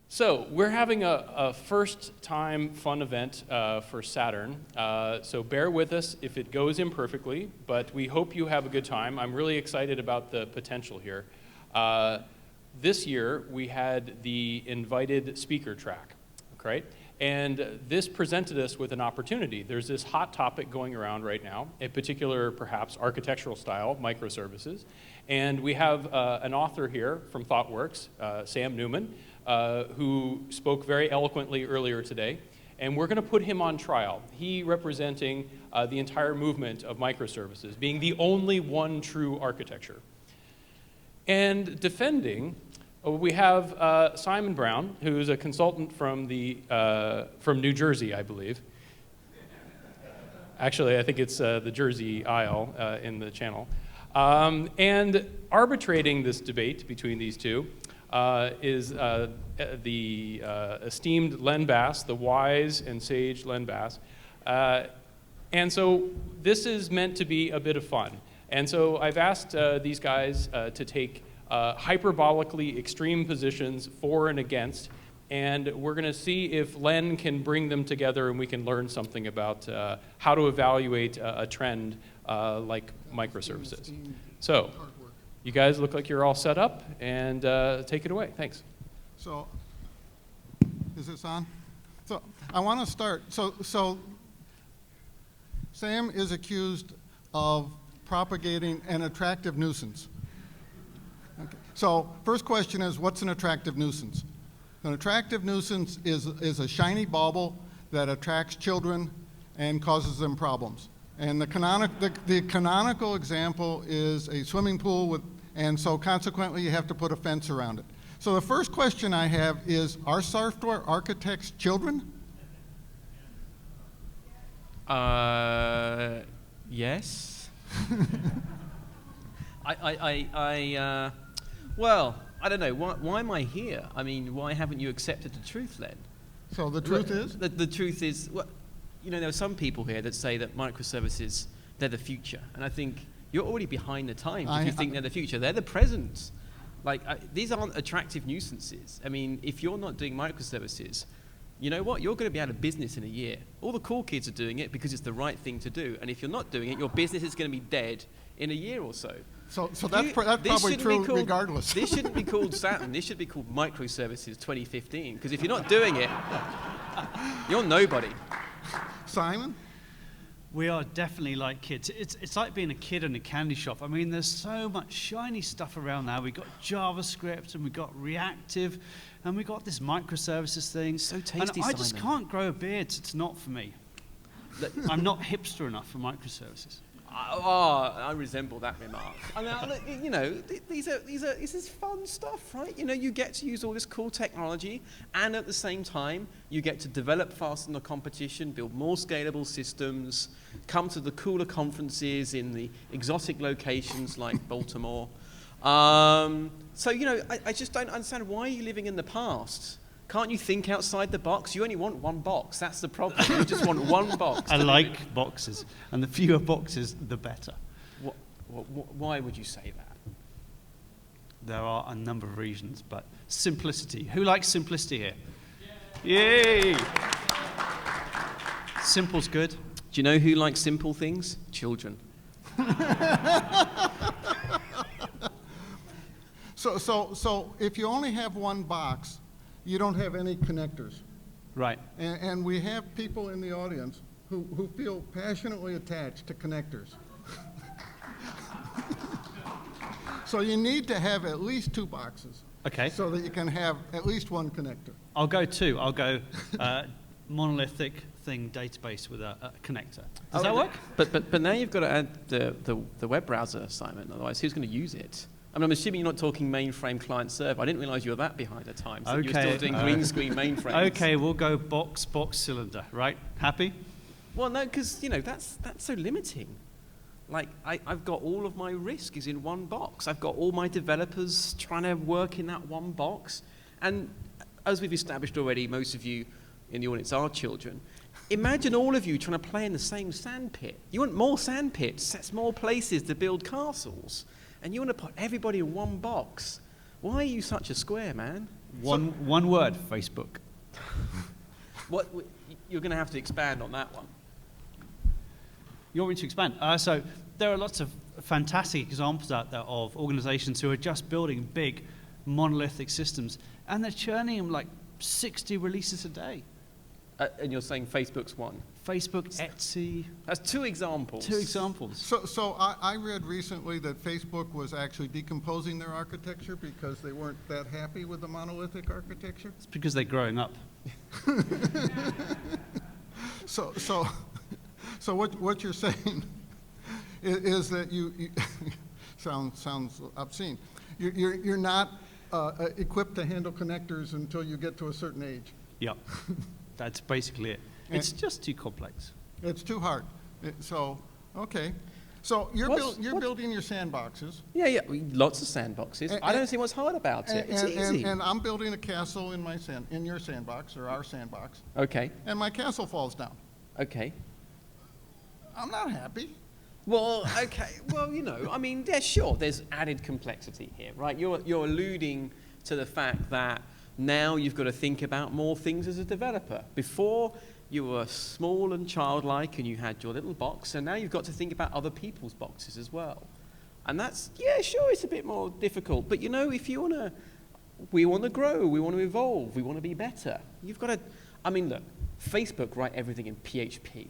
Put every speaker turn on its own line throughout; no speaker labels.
So we're having a first-time fun event for SATURN, so bear with us if it goes imperfectly, but we hope you have a good time. I'm really excited about the potential here. This year, we had the invited speaker track, okay? And this presented us with an opportunity. There's this hot topic going around right now, in particular, perhaps, architectural style, microservices. And we have an author here from ThoughtWorks, Sam Newman, who spoke very eloquently earlier today. And we're going to put him on trial. He representing the entire movement of microservices, being the only one true architecture. And defending, we have Simon Brown, who's a consultant from New Jersey, I believe. Actually, I think it's the Jersey Isle in the channel. And arbitrating this debate between these two is the esteemed Len Bass, the wise and sage Len Bass. And so this is meant to be a bit of fun. And so I've asked these guys to take hyperbolically extreme positions for and against, and we're going to see if Len can bring them together and we can learn something about how to evaluate a trend like microservices. So, you guys look like you're all set up, and take it away. Thanks.
So, is this on? So, I want to start. So, Sam is accused of propagating an attractive nuisance. Okay. So, first question is, what's an attractive nuisance? An attractive nuisance is a shiny bauble that attracts children and causes them problems. And the canonical example is a swimming pool and so consequently you have to put a fence around it. So the first question I have is, are software architects children?
Yes. Well, I don't know. Why am I here? I mean, why haven't you accepted the truth, Len?
So the truth is?
The truth is, well, you know, there are some people here that say that microservices, they're the future. And I think you're already behind the times if you think they're the future. They're the present. Like, these aren't attractive nuisances. I mean, if you're not doing microservices, you know what? You're going to be out of business in a year. All the cool kids are doing it because it's the right thing to do. And if you're not doing it, your business is going to be dead in a year or so.
So that's probably true regardless.
This shouldn't be called SATURN. This should be called Microservices 2015. Because if you're not doing it, you're nobody.
Simon?
We are definitely like kids. It's like being a kid in a candy shop. I mean, there's so much shiny stuff around now. We've got JavaScript, and we've got reactive, and we've got this microservices thing.
So tasty,
and I just can't grow a beard. It's not for me. I'm not hipster enough for microservices.
I resemble that remark. I mean, you know, this is fun stuff, right? You know, you get to use all this cool technology, and at the same time, you get to develop faster than the competition, build more scalable systems, come to the cooler conferences in the exotic locations like Baltimore. So, you know, I just don't understand, why are you living in the past? Can't you think outside the box? You only want one box. That's the problem. You just want one box.
I like boxes, and the fewer boxes, the better.
Why would you say that?
There are a number of reasons, but simplicity. Who likes simplicity here? Yay! Simple's good.
Do you know who likes simple things? Children.
So if you only have one box, you don't have any connectors.
Right.
And we have people in the audience who feel passionately attached to connectors. So you need to have at least two boxes.
Okay.
So that you can have at least one connector.
I'll go two. I'll go monolithic thing database with a connector. Does that work?
But now you've got to add the web browser, Simon. Otherwise, who's going to use it? I mean, I'm assuming you're not talking mainframe client server. I didn't realize you were that behind the times. Okay. You're still doing green screen mainframes.
Okay, we'll go box, cylinder. Right? Happy?
Well, no, because you know that's so limiting. Like I've got all of my risk is in one box. I've got all my developers trying to work in that one box. And as we've established already, most of you in the audience are children. Imagine all of you trying to play in the same sandpit. You want more sandpits. That's more places to build castles. And you want to put everybody in one box. Why are you such a square, man?
One word, Facebook.
You're going to have to expand on that one.
You want me to expand? So there are lots of fantastic examples out there of organizations who are just building big monolithic systems, and they're churning them like 60 releases a day.
And you're saying Facebook's one?
Facebook, Etsy.
That's two examples.
Two examples.
So I read recently that Facebook was actually decomposing their architecture because they weren't that happy with the monolithic architecture.
It's because they're growing up.
So what you're saying is that you sounds obscene. You're not equipped to handle connectors until you get to a certain age.
Yep. That's basically it. It's just too complex.
It's too hard. Okay. So you're building your sandboxes.
Yeah, lots of sandboxes. I don't see what's hard about it. It's easy.
And I'm building a castle in your sandbox or our sandbox.
Okay.
And my castle falls down.
Okay.
I'm not happy.
Well, okay. Well, I mean, yeah, sure. There's added complexity here, right? You're alluding to the fact that now you've got to think about more things as a developer. Before, you were small and childlike and you had your little box, and now you've got to think about other people's boxes as well. And that's, yeah, sure, it's a bit more difficult. But, if you we want to grow, we want to evolve, we want to be better. You've got to, look, Facebook write everything in PHP.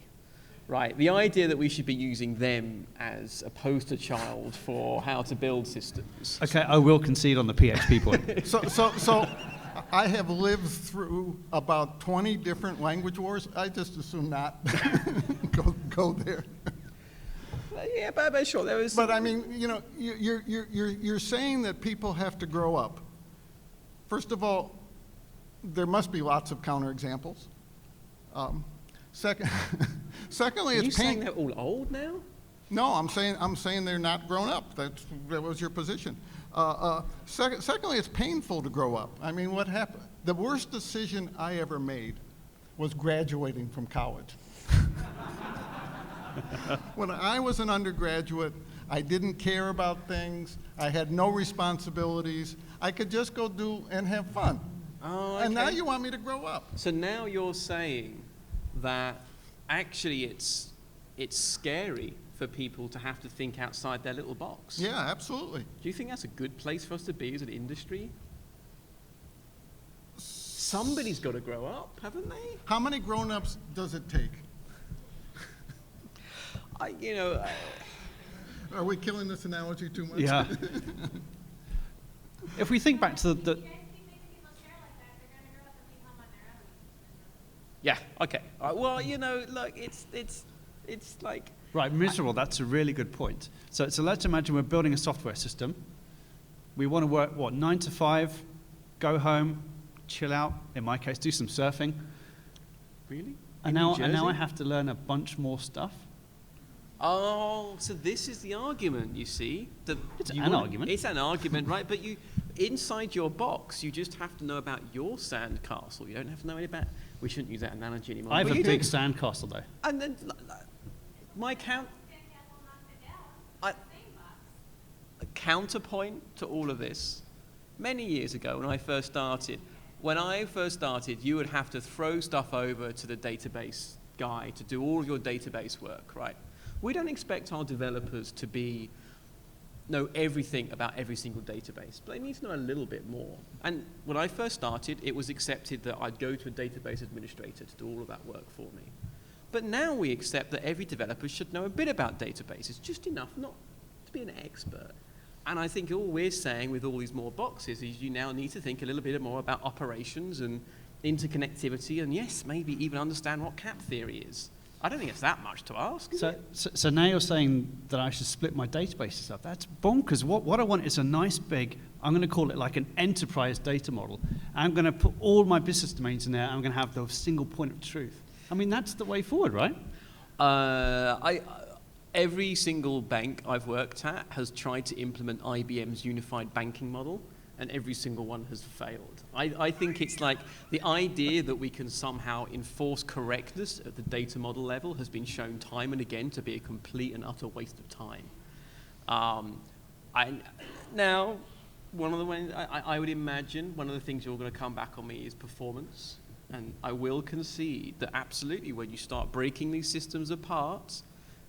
Right, the idea that we should be using them as a poster child for how to build systems.
Okay, I will concede on the PHP point.
So I have lived through about 20 different language wars. I just assume not go there.
Yeah, but sure, there was.
But you're saying that people have to grow up. First of all, there must be lots of counterexamples. Secondly,
Are you
it's
saying they're all old now?
No, I'm saying they're not grown up. That was your position. Secondly, it's painful to grow up. I mean, what happened? The worst decision I ever made was graduating from college. When I was an undergraduate, I didn't care about things. I had no responsibilities. I could just go do and have fun.
Oh, okay.
And now you want me to grow up.
So now you're saying that actually it's scary for people to have to think outside their little box.
Yeah, absolutely.
Do you think that's a good place for us to be as an industry? Somebody's got to grow up, haven't they?
How many grown-ups does it take? Are we killing this analogy too much?
Yeah. If we think back to the
Yeah. Okay. Well, look, it's like.
Right, miserable. That's a really good point. So let's imagine we're building a software system. We want to work 9 to 5, go home, chill out. In my case, do some surfing.
Really?
And now I have to learn a bunch more stuff.
Oh, so this is the argument, you see.
It's an argument.
It's an argument, right? But inside your box, you just have to know about your sandcastle. You don't have to know anything about. We shouldn't use that analogy anymore.
I have a big sandcastle, though.
And then a counterpoint to all of this. Many years ago, when I first started, you would have to throw stuff over to the database guy to do all of your database work, right? We don't expect our developers to know everything about every single database, but they need to know a little bit more. And when I first started, it was accepted that I'd go to a database administrator to do all of that work for me. But now we accept that every developer should know a bit about databases, just enough not to be an expert. And I think all we're saying with all these more boxes is you now need to think a little bit more about operations and interconnectivity, and yes, maybe even understand what cap theory is. I don't think it's that much to ask.
So now you're saying that I should split my databases up. That's bonkers. What I want is a nice big, I'm going to call it like an enterprise data model. I'm going to put all my business domains in there. I'm going to have the single point of truth. I mean, that's the way forward, right?
Every single bank I've worked at has tried to implement IBM's unified banking model, and every single one has failed. I think it's like the idea that we can somehow enforce correctness at the data model level has been shown time and again to be a complete and utter waste of time. Now, one of the ways I would imagine one of the things you're going to come back on me is performance. And I will concede that absolutely when you start breaking these systems apart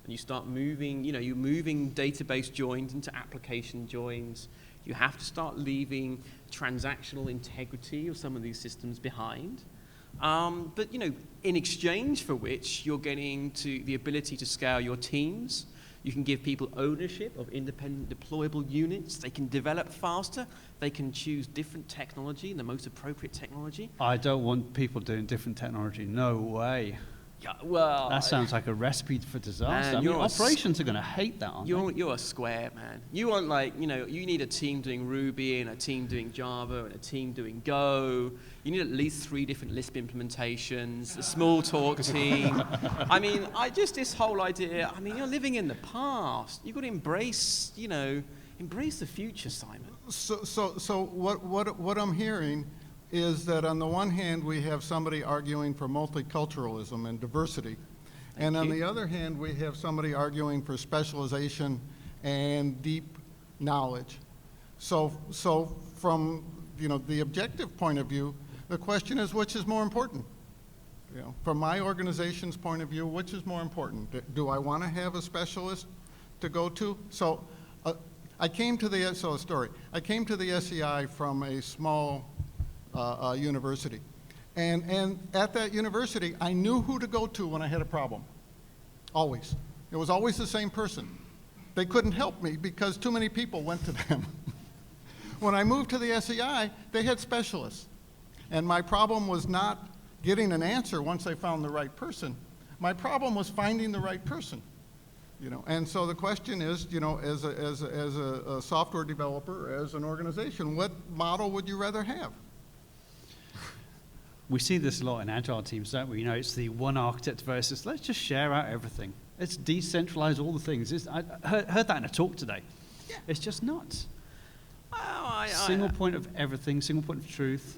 and you start moving, you're moving database joins into application joins, you have to start leaving transactional integrity of some of these systems behind. But in exchange for which you're getting to the ability to scale your teams. You can give people ownership of independent deployable units. They can develop faster. They can choose different technology, the most appropriate technology.
I don't want people doing different technology. No way.
Yeah, well,
That sounds like a recipe for disaster.
Man,
I mean,
you're a
operations are going to hate that, aren't they?
you're a square, man. You want you need a team doing Ruby and a team doing Java and a team doing Go. You need at least 3 different Lisp implementations, a small talk team. I mean, this whole idea, you're living in the past. You've got to embrace the future, Simon.
So what I'm hearing is that on the one hand, we have somebody arguing for multiculturalism and diversity. And on the other hand, we have somebody arguing for specialization and deep knowledge. So from the objective point of view, the question is, which is more important? From my organization's point of view, which is more important? Do I want to have a specialist to go to? So I came to the SEI from a small university. And at that university, I knew who to go to when I had a problem. Always. It was always the same person. They couldn't help me because too many people went to them. When I moved to the SEI, they had specialists. And my problem was not getting an answer once I found the right person. My problem was finding the right person. And so the question is, as a software developer, as an organization, what model would you rather have?
We see this a lot in agile teams, don't we? It's the one architect versus let's just share out everything. Let's decentralize all the things. I heard that in a talk today. Yeah. It's just nuts. Single point of everything, single point of truth.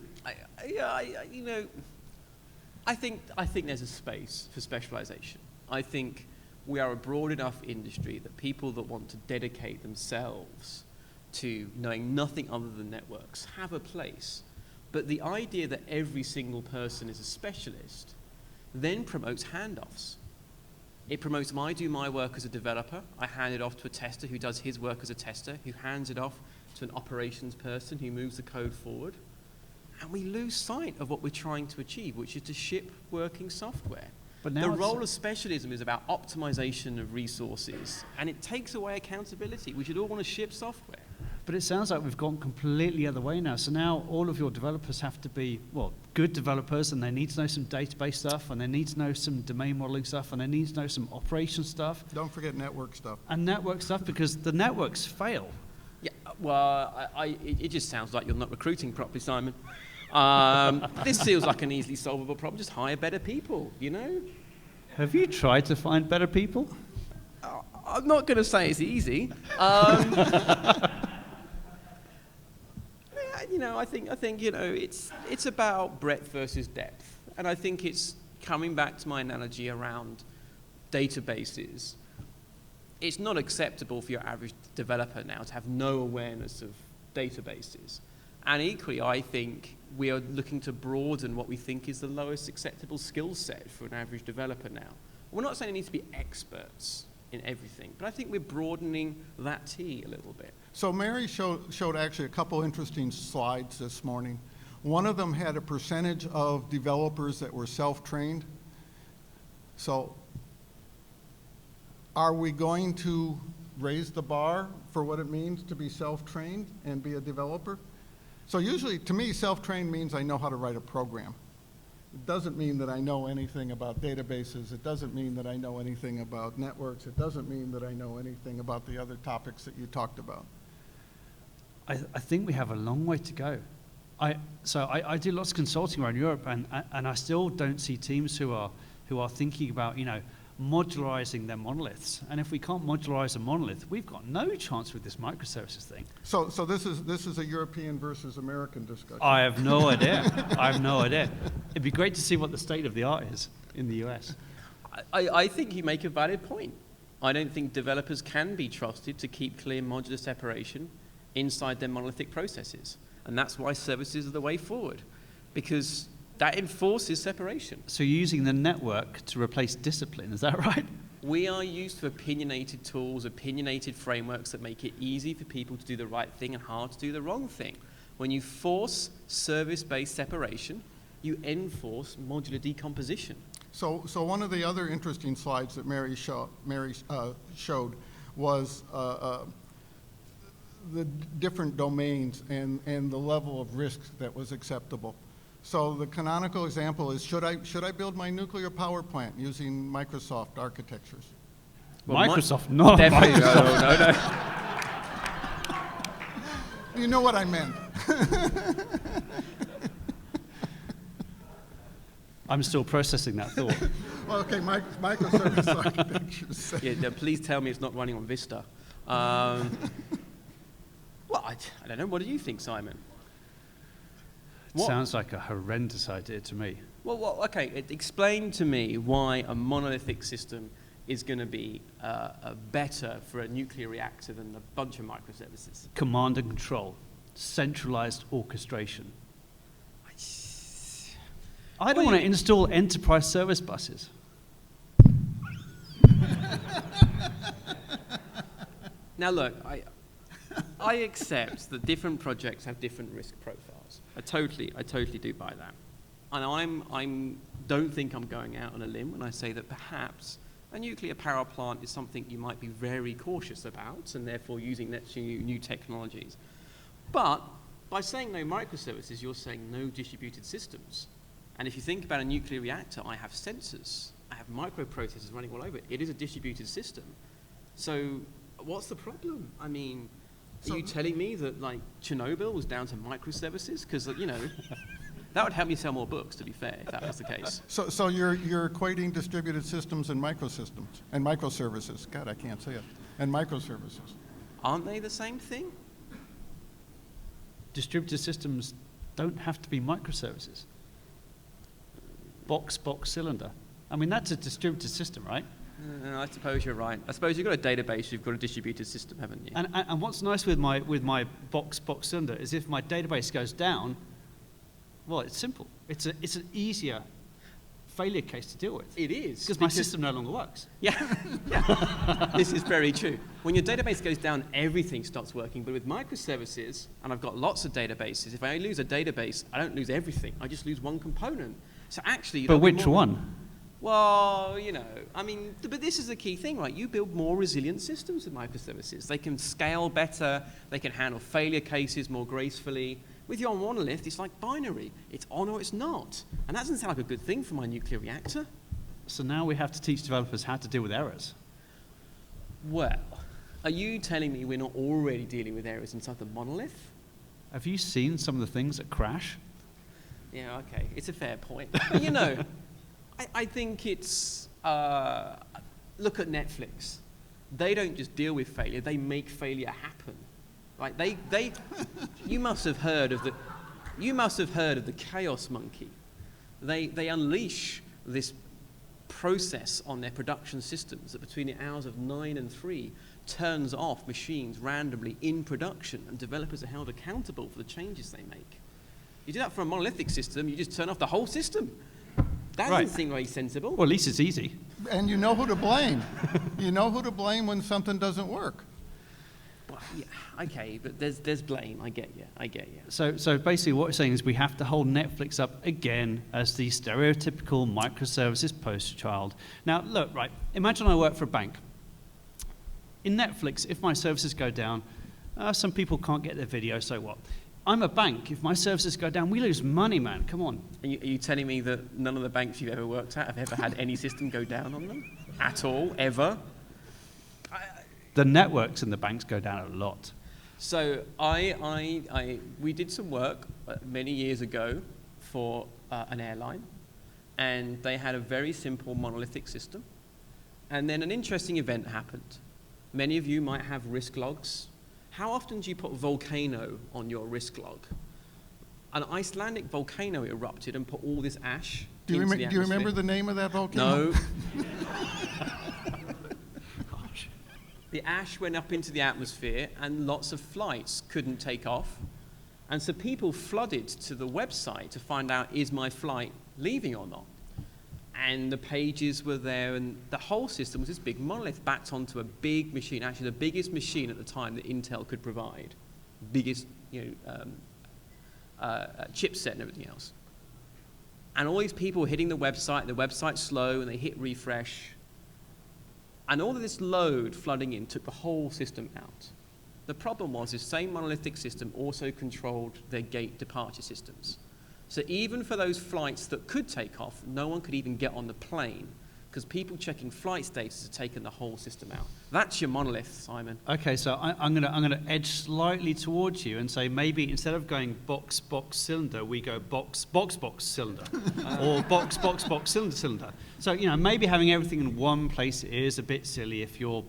I think there's a space for specialization. I think we are a broad enough industry that people that want to dedicate themselves to knowing nothing other than networks have a place. But the idea that every single person is a specialist then promotes handoffs. It promotes I do my work as a developer, I hand it off to a tester who does his work as a tester, who hands it off to an operations person who moves the code forward. And we lose sight of what we're trying to achieve, which is to ship working software.
But now
the role of specialism is about optimization of resources, and it takes away accountability. We should all want to ship software.
But it sounds like we've gone completely the other way now. So now all of your developers have to be, good developers, and they need to know some database stuff, and they need to know some domain modeling stuff, and they need to know some operation stuff.
Don't forget network stuff.
And network stuff, because the networks fail.
Yeah, well, it just sounds like you're not recruiting properly, Simon. This feels like an easily solvable problem. Just hire better people,
Have you tried to find better people?
I'm not going to say it's easy. I think it's about breadth versus depth, and I think it's coming back to my analogy around databases. It's not acceptable for your average developer now to have no awareness of databases, and equally, I think we are looking to broaden what we think is the lowest acceptable skill set for an average developer now. We're not saying they need to be experts in everything, but I think we're broadening that T a little bit.
So Mary showed actually a couple interesting slides this morning. One of them had a percentage of developers that were self-trained. So are we going to raise the bar for what it means to be self-trained and be a developer? So usually, to me, self-trained means I know how to write a program. It doesn't mean that I know anything about databases. It doesn't mean that I know anything about networks. It doesn't mean that I know anything about the other topics that you talked about.
I think we have a long way to go. I do lots of consulting around Europe, and I still don't see teams who are thinking about modularizing their monoliths. And if we can't modularize a monolith, we've got no chance with this microservices thing.
So this is a European versus American discussion.
I have no idea. I have no idea. It'd be great to see what the state of the art is in the US.
I think you make a valid point. I don't think developers can be trusted to keep clear modular separation inside their monolithic processes. And that's why services are the way forward, because that enforces separation.
So you're using the network to replace discipline, is that right?
We are used to opinionated tools, opinionated frameworks that make it easy for people to do the right thing and hard to do the wrong thing. When you force service-based separation, you enforce modular decomposition.
So one of the other interesting slides that Mary showed was the different domains and the level of risk that was acceptable. So the canonical example is, should I build my nuclear power plant using Microsoft architectures?
Well,
Microsoft, not
definitely,
Microsoft.
no.
You know what I meant.
I'm still processing that thought.
Well, okay, microservice architectures.
Yeah, please tell me it's not running on Vista. Well, I don't know. What do you think, Simon? What?
Sounds like a horrendous idea to me.
Well, okay. Explain to me why a monolithic system is going to be better for a nuclear reactor than a bunch of microservices.
Command and control, centralized orchestration. I don't want to install enterprise service buses.
Now look, I accept that different projects have different risk profiles. I totally do buy that. And I don't think I'm going out on a limb when I say that perhaps a nuclear power plant is something you might be very cautious about, and therefore using new technologies. But by saying no microservices, you're saying no distributed systems. And if you think about a nuclear reactor, I have sensors, I have microprocessors running all over it. It is a distributed system. So what's the problem? I mean, are you telling me that, like, Chernobyl was down to microservices? Because, you know, that would help me sell more books, to be fair, if that was the case.
So you're equating distributed systems and microsystems and microservices. God, I can't say it. And microservices.
Aren't they the same thing?
Distributed systems don't have to be microservices. Box, cylinder. I mean, that's a distributed system, right?
I suppose you're right. I suppose you've got a database, you've got a distributed system, haven't you?
And what's nice with my box cylinder is if my database goes down, well, it's simple. It's an easier failure case to deal with.
It is.
Because my system no longer works.
Yeah, yeah. This is very true. When your database goes down, everything stops working. But with microservices, and I've got lots of databases, if I lose a database, I don't lose everything. I just lose one component. So actually...
But which one?
Well, you know, I mean, but this is the key thing, right? You build more resilient systems with microservices. They can scale better. They can handle failure cases more gracefully. With your monolith, it's like binary. It's on or it's not. And that doesn't sound like a good thing for my nuclear reactor.
So now we have to teach developers how to deal with errors.
Well, are you telling me we're not already dealing with errors inside the monolith?
Have you seen some of the things that crash?
Yeah, okay. It's a fair point. But, you know, I think it's... look at Netflix. They don't just deal with failure. They make failure happen. Like you must have heard of the chaos monkey. They unleash this process on their production systems that between the hours of 9 and 3 turns off machines randomly in production, and developers are held accountable for the changes they make. You do that for a monolithic system, you just turn off the whole system. That doesn't seem very sensible.
Well, at least it's easy.
And you know who to blame. You know who to blame when something doesn't work.
Well, yeah, okay, but there's blame. I get you.
So basically what we're saying is we have to hold Netflix up again as the stereotypical microservices poster child. Now, look, right, imagine I work for a bank. In Netflix, if my services go down, some people can't get their video, so what? I'm a bank. If my services go down, we lose money, man. Come on.
Are you telling me that none of the banks you've ever worked at have ever had any system go down on them? At all? Ever?
The networks in the banks go down a lot.
So we did some work many years ago for an airline, and they had a very simple monolithic system. And then an interesting event happened. Many of you might have risk logs. How often do you put volcano on your risk log? An Icelandic volcano erupted and put all this ash into the atmosphere.
Do you remember the name of that volcano?
No. the ash went up into the atmosphere and lots of flights couldn't take off. And so people flooded to the website to find out, is my flight leaving or not? And the pages were there, and the whole system was this big monolith backed onto a big machine, actually the biggest machine at the time that Intel could provide, biggest chipset and everything else. And all these people were hitting the website's slow, and they hit refresh. And all of this load flooding in took the whole system out. The problem was this same monolithic system also controlled their gate departure systems. So even for those flights that could take off, no one could even get on the plane because people checking flight status had taken the whole system out. That's your monolith, Simon.
Okay, so I'm gonna edge slightly towards you and say maybe instead of going box, box, cylinder, we go box, box, box, cylinder, or box, box, box, cylinder, cylinder. So, you know, maybe having everything in one place is a bit silly if you're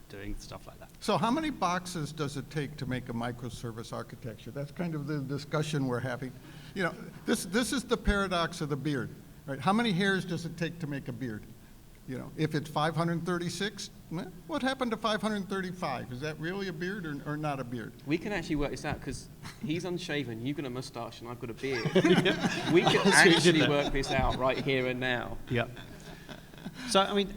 doing stuff like that.
So how many boxes does it take to make a microservice architecture? That's kind of the discussion we're having. You know, this is the paradox of the beard, right? How many hairs does it take to make a beard? You know, if it's 536, what happened to 535? Is that really a beard or not a beard?
We can actually work this out because he's unshaven, you've got a mustache, and I've got a beard. We can actually work this out right here and now.
Yeah. So, I mean,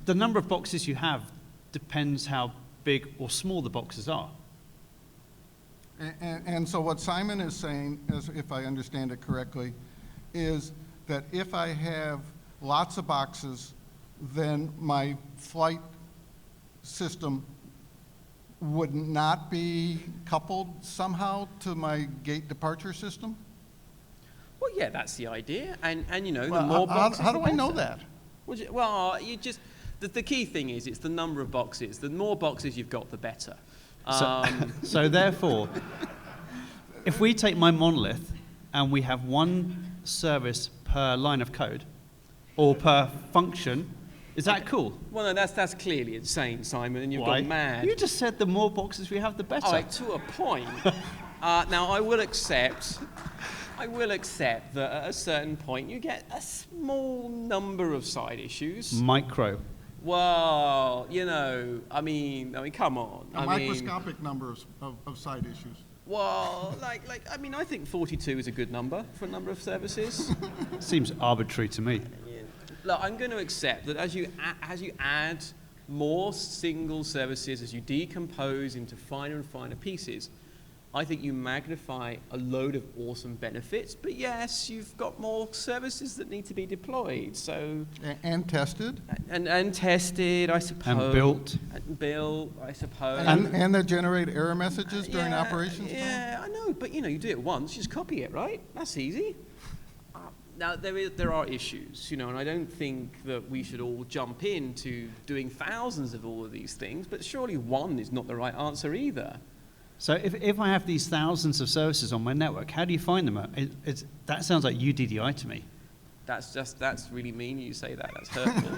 the number of boxes you have depends how big or small the boxes are.
And so what Simon is saying, as if I understand it correctly, is that if I have lots of boxes, then my flight system would not be coupled somehow to my gate departure system?
Well, yeah, that's the idea. And you know,
Well,
the more boxes,
how do
the
I know
better.
that?
Well, you just, the key thing is it's the number of boxes. The more boxes you've got, the better.
So therefore, if we take my monolith and we have one service per line of code or per function, is that cool?
Well, no, that's clearly insane, Simon, and you've
Why?
gone mad.
You just said the more boxes we have, the better.
All right, to a point. Now, I will accept that at a certain point you get a small number of side issues.
Micro.
Well, you know, I mean, come on.
A microscopic number of side issues.
Well, I mean, I think 42 is a good number for a number of services.
Seems arbitrary to me.
Look, I'm going to accept that as you add more single services, as you decompose into finer and finer pieces, I think you magnify a load of awesome benefits. But yes, you've got more services that need to be deployed. So
And tested.
and tested, I suppose.
And built.
And built, I suppose.
And that generate error messages during
Yeah,
operations time?
Yeah, I know, but you know, you do it once, you just copy it, right? That's easy. Now, there are issues, you know, and I don't think that we should all jump into doing thousands of all of these things, but surely one is not the right answer either.
So if I have these thousands of services on my network, how do you find them? That sounds like UDDI to me.
That's really mean you say that. That's hurtful.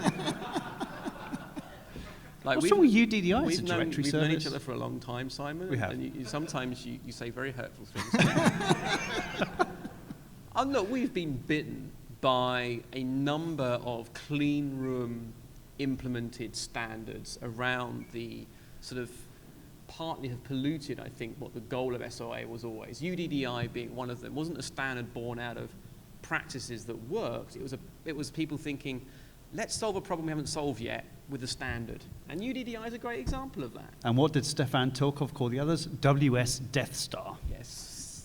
What's wrong with UDDI as a directory
we've
service?
known each other for a long time, Simon.
We have.
And sometimes you say very hurtful things. Look, we've been bitten by a number of clean room implemented standards around the sort of partly have polluted, I think, what the goal of SOA was always. UDDI being one of them. It wasn't a standard born out of practices that worked. It was people thinking, let's solve a problem we haven't solved yet with a standard. And UDDI is a great example of that.
And what did Stefan Tilkov call the others? WS Death Star.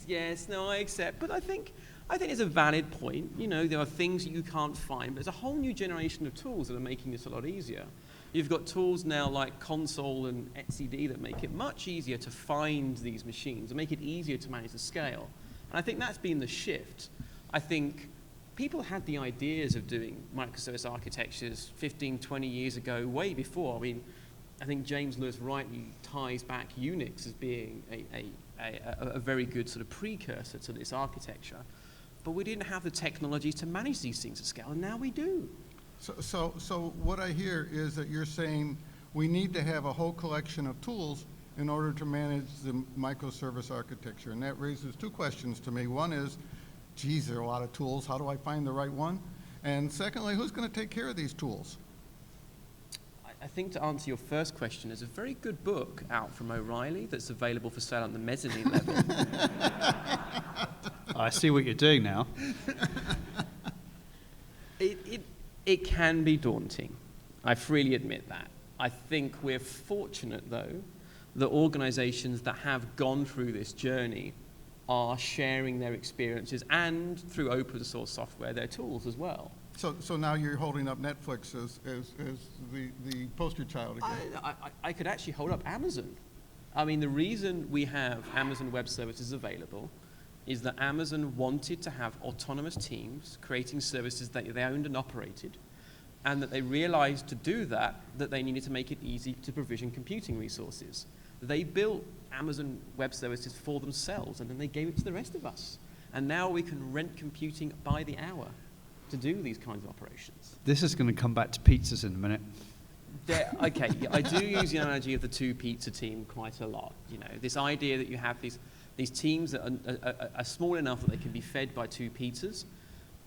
Yes, no, I accept. But I think it's a valid point. You know, there are things you can't find, but there's a whole new generation of tools that are making this a lot easier. You've got tools now like Console and etcd that make it much easier to find these machines and make it easier to manage the scale. And I think that's been the shift. I think people had the ideas of doing microservice architectures 15, 20 years ago, way before. I mean, I think James Lewis rightly ties back Unix as being a very good sort of precursor to this architecture. But we didn't have the technologies to manage these things at scale, and now we do.
So what I hear is that you're saying we need to have a whole collection of tools in order to manage the microservice architecture. And that raises two questions to me. One is, geez, there are a lot of tools. How do I find the right one? And secondly, who's going to take care of these tools?
I think to answer your first question, there's a very good book out from O'Reilly that's available for sale on the mezzanine level.
I see what you're doing now.
It can be daunting. I freely admit that. I think we're fortunate, though, that organizations that have gone through this journey are sharing their experiences and through open source software, their tools as well.
So now you're holding up Netflix as the poster child again.
I could actually hold up Amazon. I mean, the reason we have Amazon Web Services available is that Amazon wanted to have autonomous teams creating services that they owned and operated, and that they realized to do that they needed to make it easy to provision computing resources. They built Amazon Web Services for themselves, and then they gave it to the rest of us. And now we can rent computing by the hour to do these kinds of operations.
This is going to come back to pizzas in a minute.
Okay, yeah, I do use the analogy of the two pizza team quite a lot. You know, this idea that you have these teams that are small enough that they can be fed by two pizzas.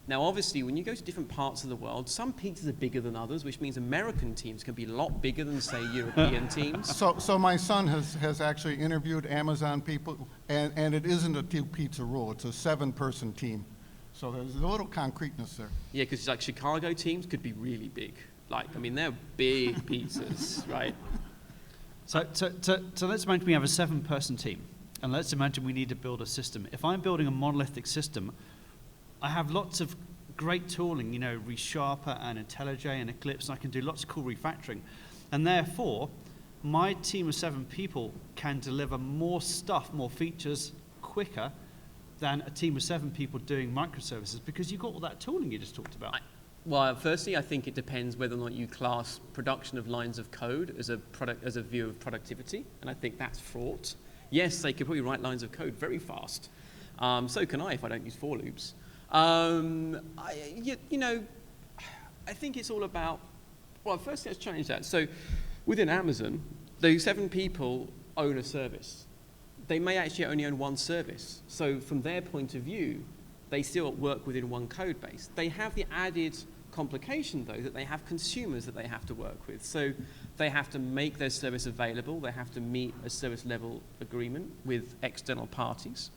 Now, obviously, when you go to different parts of the world, some pizzas are bigger than others, which means American teams can be a lot bigger than, say, European teams.
So my son has actually interviewed Amazon people, and it isn't a two-pizza rule. It's a 7-person team. So there's a little concreteness there.
Yeah, because like Chicago teams could be really big. Like, I mean, they're big pizzas, right?
So let's imagine we have a 7-person team, and let's imagine we need to build a system. If I'm building a monolithic system, I have lots of great tooling, you know, ReSharper and IntelliJ and Eclipse, and I can do lots of cool refactoring. And therefore, my team of 7 people can deliver more stuff, more features quicker than a team of 7 people doing microservices, because you've got all that tooling you just talked about.
Well, firstly, I think it depends whether or not you class production of lines of code as a view of productivity, and I think that's fraught. Yes, they could probably write lines of code very fast. So can I if I don't use for loops. You know, I think it's all about, well, first let's change that. So within Amazon, those 7 people own a service. They may actually only own one service. So from their point of view, they still work within one code base. They have the added complication, though, that they have consumers that they have to work with. So they have to make their service available. They have to meet a service level agreement with external parties.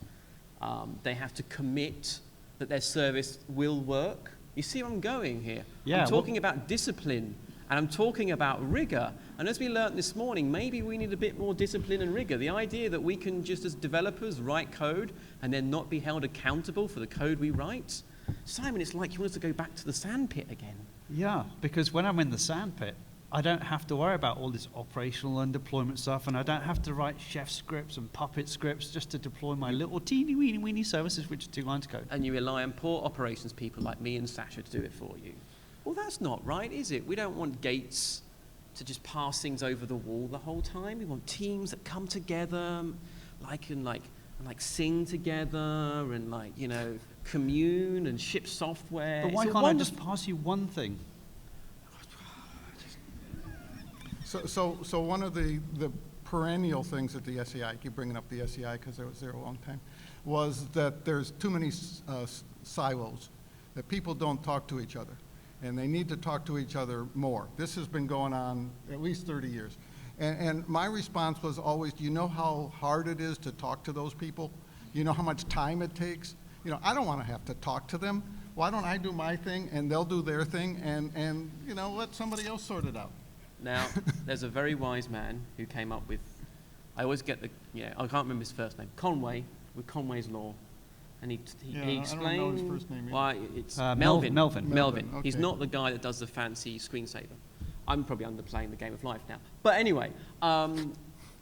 They have to commit that their service will work. You see where I'm going here?
Yeah,
I'm talking about discipline, and I'm talking about rigor. And as we learned this morning, maybe we need a bit more discipline and rigor. The idea that we can just as developers write code and then not be held accountable for the code we write. Simon, it's like you want us to go back to the sandpit again.
Yeah, because when I'm in the sandpit, I don't have to worry about all this operational and deployment stuff, and I don't have to write chef scripts and puppet scripts just to deploy my little teeny weeny services, which are 2 lines of code.
And you rely on poor operations people like me and Sasha to do it for you. Well, that's not right, is it? We don't want Gates to just pass things over the wall the whole time. We want teams that come together, like sing together, and like, you know, commune and ship software.
But why can't I just pass you one thing?
So one of the perennial things at the SEI, I keep bringing up the SEI because I was there a long time, was that there's too many silos, that people don't talk to each other, and they need to talk to each other more. This has been going on at least 30 years. And my response was always, do you know how hard it is to talk to those people? You know how much time it takes? You know, I don't want to have to talk to them. Why don't I do my thing and they'll do their thing, and you know, let somebody else sort it out?
Now, there's a very wise man who came up with, I always get I can't remember his first name, Conway, with Conway's Law. And he explained,
I don't know his first name either.
why it's
Melvin.
Melvin.
Okay.
He's not the guy that does the fancy screensaver. I'm probably underplaying the game of life now. But anyway, and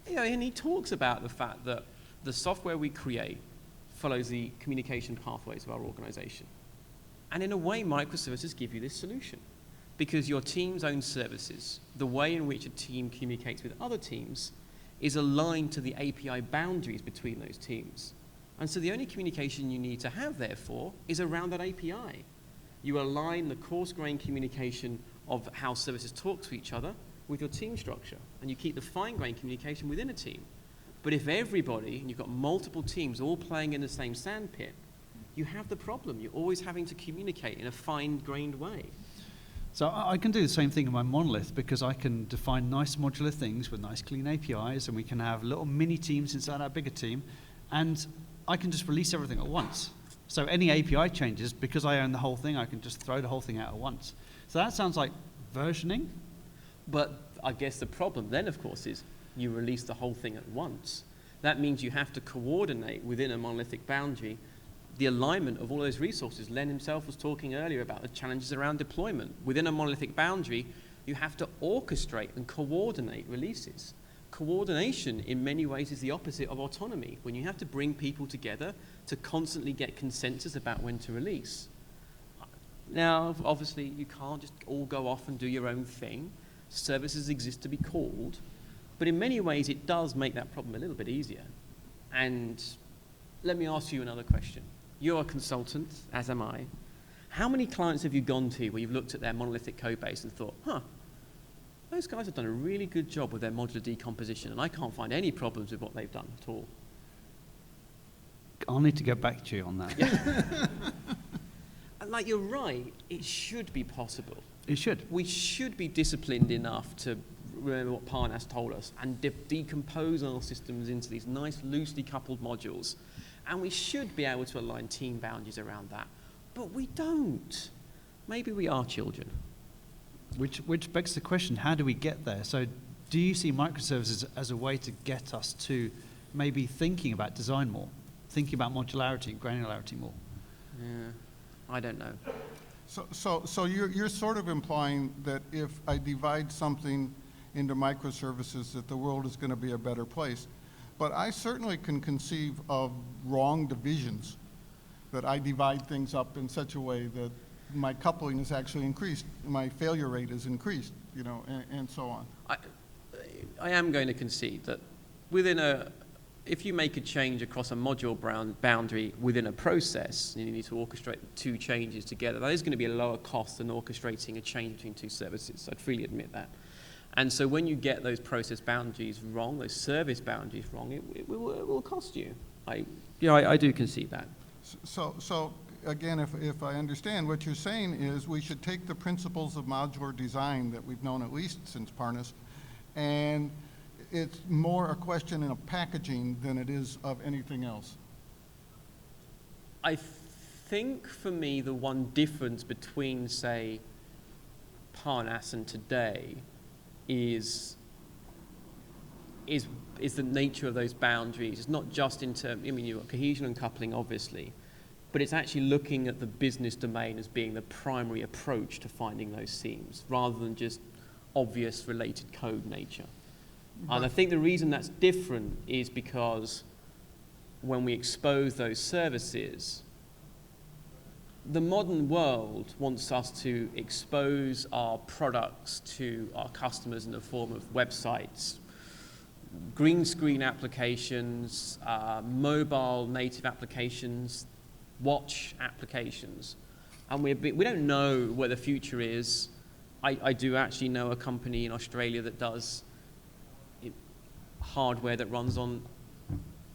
he talks about the fact that the software we create follows the communication pathways of our organization. And in a way, microservices give you this solution. Because your team's own services, the way in which a team communicates with other teams, is aligned to the API boundaries between those teams. And so the only communication you need to have, therefore, is around that API. You align the coarse-grained communication of how services talk to each other with your team structure, and you keep the fine-grained communication within a team. But if everybody, and you've got multiple teams all playing in the same sandpit, you have the problem. You're always having to communicate in a fine-grained way.
So I can do the same thing in my monolith because I can define nice modular things with nice clean APIs, and we can have little mini teams inside our bigger team, and I can just release everything at once. So any API changes, because I own the whole thing, I can just throw the whole thing out at once. So that sounds like versioning.
But I guess the problem then, of course, is you release the whole thing at once. That means you have to coordinate within a monolithic boundary the alignment of all those resources. Len himself was talking earlier about the challenges around deployment. Within a monolithic boundary, you have to orchestrate and coordinate releases. Coordination, in many ways, is the opposite of autonomy, when you have to bring people together to constantly get consensus about when to release. Now, obviously, you can't just all go off and do your own thing. Services exist to be called. But in many ways, it does make that problem a little bit easier. And let me ask you another question. You're a consultant, as am I. How many clients have you gone to where you've looked at their monolithic code base and thought, those guys have done a really good job with their modular decomposition, and I can't find any problems with what they've done at all?
I'll need to get back to you on that.
Yeah. And like, you're right, it should be possible.
It should.
We should be disciplined enough to remember what Parnas told us and decompose our systems into these nice, loosely coupled modules. And we should be able to align team boundaries around that. But we don't. Maybe we are children.
Which begs the question, how do we get there? So do you see microservices as a way to get us to maybe thinking about design more, thinking about modularity and granularity more?
Yeah, I don't know.
So you're sort of implying that if I divide something into microservices, that the world is going to be a better place. But I certainly can conceive of wrong divisions, that I divide things up in such a way that my coupling is actually increased, my failure rate is increased, and so on.
I am going to concede that if you make a change across a module boundary within a process, and you need to orchestrate the two changes together, that is going to be a lower cost than orchestrating a change between two services. I'd freely admit that. And so when you get those process boundaries wrong, those service boundaries wrong, it will cost you. I do concede that.
So again, if I understand, what you're saying is we should take the principles of modular design that we've known at least since Parnas, and it's more a question of packaging than it is of anything else.
I think for me the one difference between, say, Parnas and today is the nature of those boundaries. It's not just in terms, you've got cohesion and coupling, obviously, but it's actually looking at the business domain as being the primary approach to finding those seams, rather than just obvious related code nature. Right. And I think the reason that's different is because when we expose those services, the modern world wants us to expose our products to our customers in the form of websites, green screen applications, mobile native applications, watch applications. And we don't know where the future is. I do actually know a company in Australia that does hardware that runs on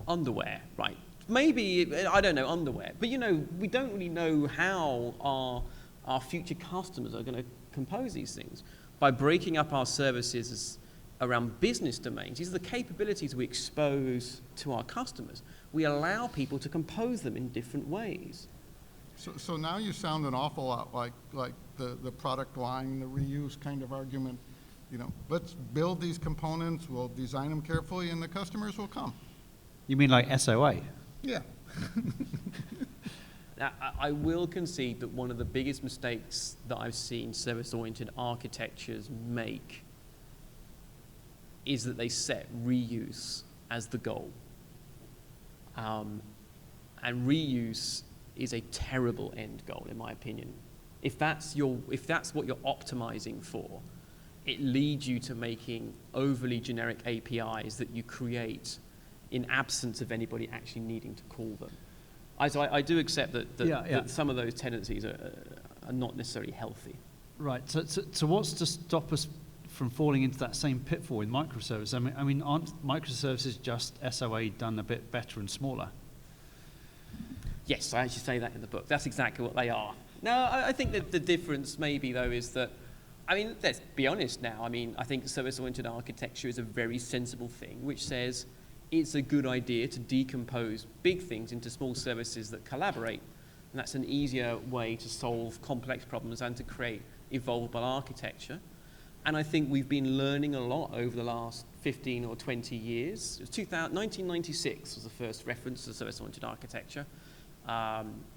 underwear, right? Maybe, I don't know, underwear. But we don't really know how our future customers are going to compose these things. By breaking up our services around business domains, these are the capabilities we expose to our customers. We allow people to compose them in different ways.
So now you sound an awful lot like the product line, the reuse kind of argument. Let's build these components, we'll design them carefully, and the customers will come.
You mean like SOA?
Yeah.
Now, I will concede that one of the biggest mistakes that I've seen service-oriented architectures make is that they set reuse as the goal. And reuse is a terrible end goal, in my opinion. If that's what you're optimizing for, it leads you to making overly generic APIs that you create in absence of anybody actually needing to call them. So I do accept that some of those tendencies are not necessarily healthy.
Right. So what's to stop us from falling into that same pitfall with microservices? I mean, aren't microservices just SOA done a bit better and smaller?
Yes, I actually say that in the book. That's exactly what they are. No, I think that the difference maybe, though, is that I mean, let's be honest now. I mean, I think service-oriented architecture is a very sensible thing, which says it's a good idea to decompose big things into small services that collaborate. And that's an easier way to solve complex problems and to create evolvable architecture. And I think we've been learning a lot over the last 15 or 20 years. It was 1996 was the first reference to service-oriented architecture.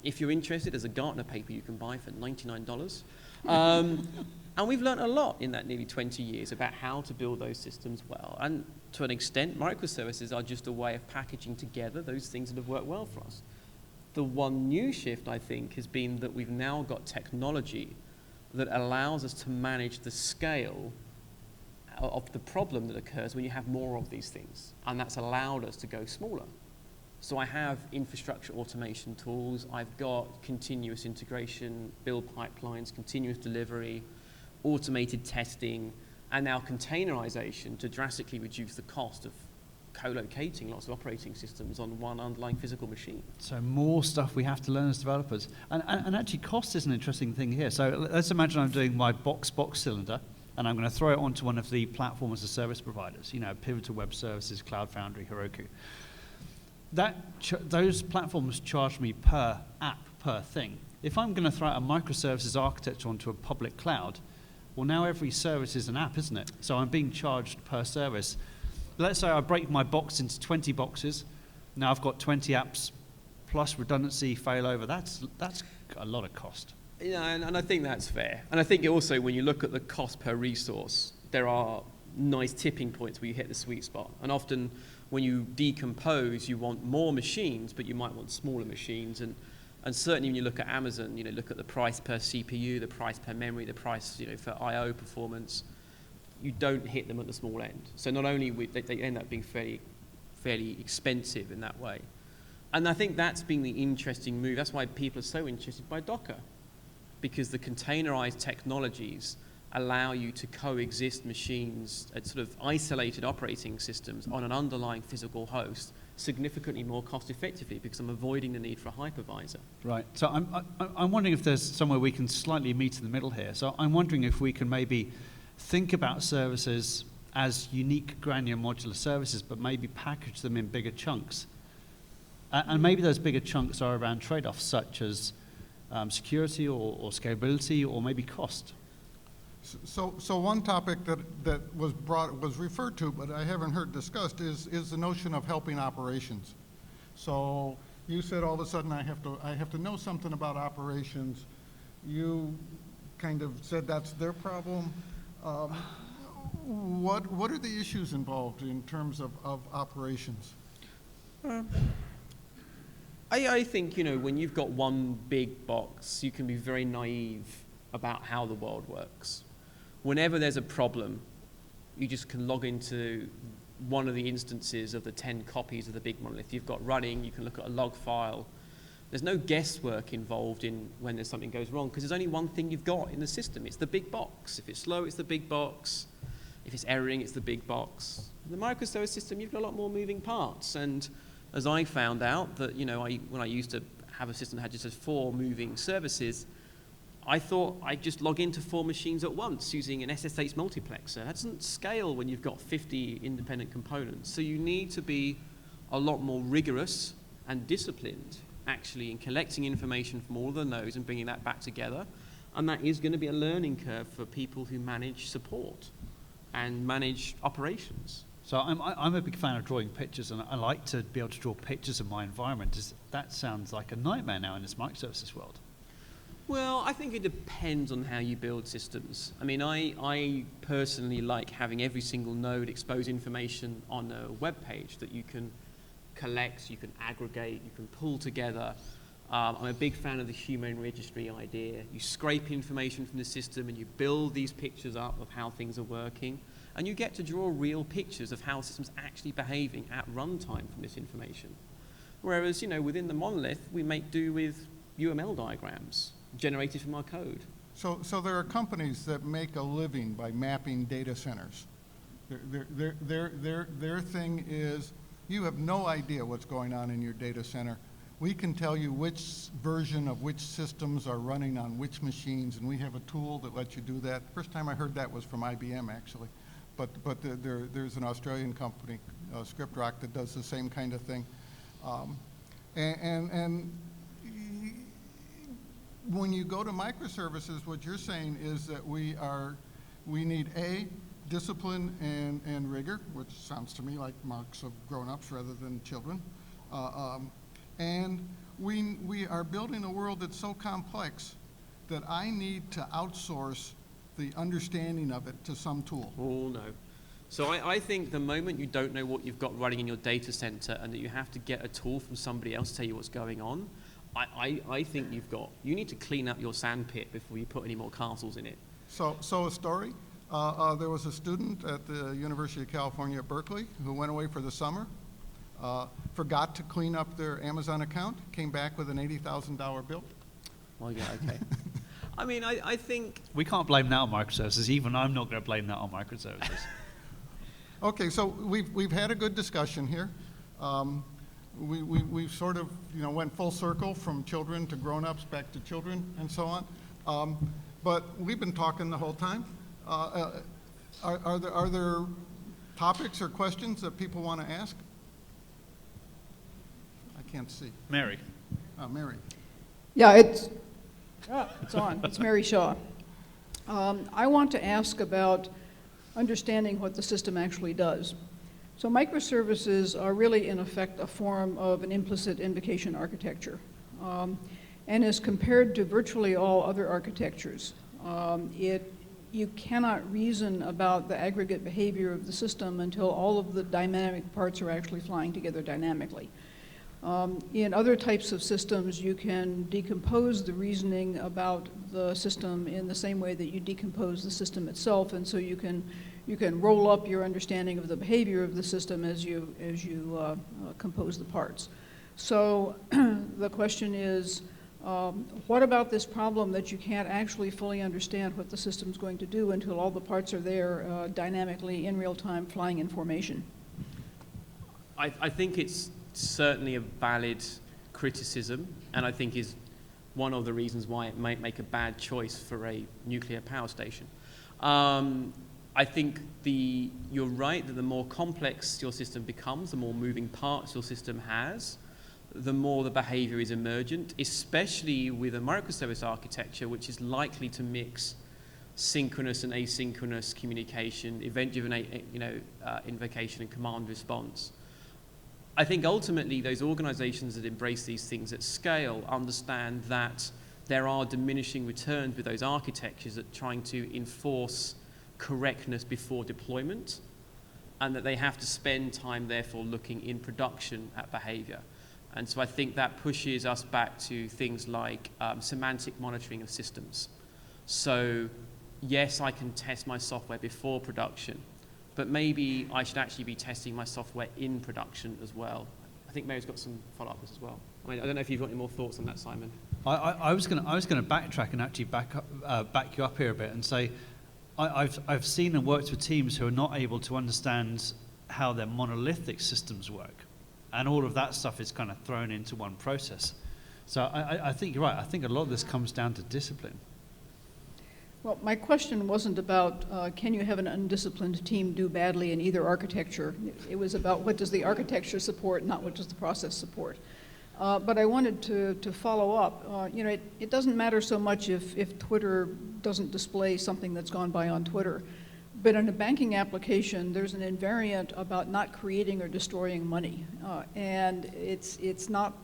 If you're interested, there's a Gartner paper you can buy for $99. And we've learned a lot in that nearly 20 years about how to build those systems well. And to an extent, microservices are just a way of packaging together those things that have worked well for us. The one new shift, I think, has been that we've now got technology that allows us to manage the scale of the problem that occurs when you have more of these things. And that's allowed us to go smaller. So I have infrastructure automation tools, I've got continuous integration, build pipelines, continuous delivery, automated testing, and now containerization to drastically reduce the cost of co-locating lots of operating systems on one underlying physical machine.
So more stuff we have to learn as developers. And actually cost is an interesting thing here. So let's imagine I'm doing my box cylinder, and I'm going to throw it onto one of the platform as a service providers, you know, Pivotal Web Services, Cloud Foundry, Heroku. Those platforms charge me per app, per thing. If I'm going to throw out a microservices architecture onto a public cloud, well, now every service is an app, isn't it? So I'm being charged per service. Let's say I break my box into 20 boxes. Now I've got 20 apps plus redundancy, failover. That's a lot of cost.
Yeah, and I think that's fair. And I think also when you look at the cost per resource, there are nice tipping points where you hit the sweet spot. And often when you decompose, you want more machines, but you might want smaller machines. And certainly when you look at Amazon, you know, look at the price per CPU, the price per memory, the price, you know, for I/O performance, you don't hit them at the small end. So not only they end up being fairly expensive in that way. And I think that's been the interesting move. That's why people are so interested by Docker, because the containerized technologies allow you to coexist machines at sort of isolated operating systems on an underlying physical host significantly more cost effectively, because I'm avoiding the need for a hypervisor.
Right. So I'm wondering if there's somewhere we can slightly meet in the middle here. So I'm wondering if we can maybe think about services as unique granular modular services, but maybe package them in bigger chunks. And maybe those bigger chunks are around trade-offs such as security or scalability or maybe cost.
So one topic that was referred to, but I haven't heard discussed, is the notion of helping operations. So you said all of a sudden I have to know something about operations. You kind of said that's their problem. What are the issues involved in terms of operations?
I think, you know, when you've got one big box, you can be very naive about how the world works. Whenever there's a problem, you just can log into one of the instances of the 10 copies of the big monolith you've got running. You can look at a log file. There's no guesswork involved in when there's something goes wrong, because there's only one thing you've got in the system. It's the big box. If it's slow, it's the big box. If it's erroring, it's the big box. In the microservice system, you've got a lot more moving parts. And as I found out that, you know, when I used to have a system that had just 4 moving services, I thought I'd just log into 4 machines at once using an SSH multiplexer. That doesn't scale when you've got 50 independent components. So you need to be a lot more rigorous and disciplined, actually, in collecting information from all of the nodes and bringing that back together. And that is going to be a learning curve for people who manage support and manage operations.
So I'm a big fan of drawing pictures, and I like to be able to draw pictures of my environment. That sounds like a nightmare now in this microservices world.
Well, I think it depends on how you build systems. I mean, I personally like having every single node expose information on a web page that you can collect, you can aggregate, you can pull together. I'm a big fan of the human registry idea. You scrape information from the system and you build these pictures up of how things are working, and you get to draw real pictures of how the system's actually behaving at runtime from this information. Whereas, you know, within the monolith, we make do with UML diagrams generated from our code.
So there are companies that make a living by mapping data centers. Their thing is, you have no idea what's going on in your data center. we can tell you which version of which systems are running on which machines, and we have a tool that lets you do that. First time I heard that was from IBM, actually. But there's an Australian company, ScriptRock, that does the same kind of thing. And when you go to microservices, what you're saying is that we need discipline and rigor, which sounds to me like marks of grown-ups rather than children. And we are building a world that's so complex that I need to outsource the understanding of it to some tool.
Oh, no. So I think the moment you don't know what you've got running in your data center and that you have to get a tool from somebody else to tell you what's going on, I think you need to clean up your sandpit before you put any more castles in it.
So a story. There was a student at the University of California at Berkeley who went away for the summer, forgot to clean up their Amazon account, came back with an $80,000 bill.
Well, yeah, okay. I mean, I think...
We can't blame that on microservices. Even I'm not going to blame that on microservices.
Okay, so we've had a good discussion here. We've sort of went full circle from children to grown-ups back to children and so on. But we've been talking the whole time. Are there topics or questions that people want to ask? I can't see.
Mary.
Mary.
Yeah, it's on. It's Mary Shaw. I want to ask about understanding what the system actually does. So microservices are really, in effect, a form of an implicit invocation architecture. And as compared to virtually all other architectures, you cannot reason about the aggregate behavior of the system until all of the dynamic parts are actually flying together dynamically. In other types of systems, you can decompose the reasoning about the system in the same way that you decompose the system itself, and so you can roll up your understanding of the behavior of the system as you compose the parts. So the question is, what about this problem that you can't actually fully understand what the system's going to do until all the parts are there dynamically in real time flying in formation?
I think it's certainly a valid criticism, and I think is one of the reasons why it might make a bad choice for a nuclear power station. I think you're right that the more complex your system becomes, the more moving parts your system has, the more the behavior is emergent, especially with a microservice architecture, which is likely to mix synchronous and asynchronous communication, event-driven invocation and command response. I think ultimately those organizations that embrace these things at scale understand that there are diminishing returns with those architectures at trying to enforce correctness before deployment, and that they have to spend time therefore looking in production at behavior. And so I think that pushes us back to things like semantic monitoring of systems. So yes, I can test my software before production, but maybe I should actually be testing my software in production as well. I think Mary's got some follow-up as well. I mean, I don't know if you've got any more thoughts on that, Simon.
I was going to backtrack and actually back you up here a bit and say, I've seen and worked with teams who are not able to understand how their monolithic systems work, and all of that stuff is kind of thrown into one process. So I think you're right. I think a lot of this comes down to discipline.
Well, my question wasn't about can you have an undisciplined team do badly in either architecture. It was about what does the architecture support, not what does the process support. But I wanted to follow up. It doesn't matter so much if Twitter doesn't display something that's gone by on Twitter. But in a banking application, there's an invariant about not creating or destroying money. And it's not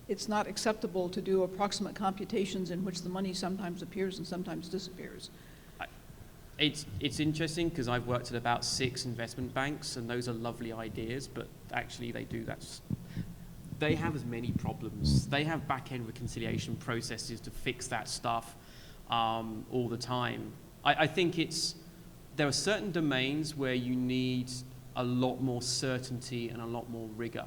acceptable to do approximate computations in which the money sometimes appears and sometimes disappears.
It's interesting because I've worked at about 6 investment banks, and those are lovely ideas, but actually they do that. They have as many problems. They have back-end reconciliation processes to fix that stuff all the time. I think there are certain domains where you need a lot more certainty and a lot more rigor.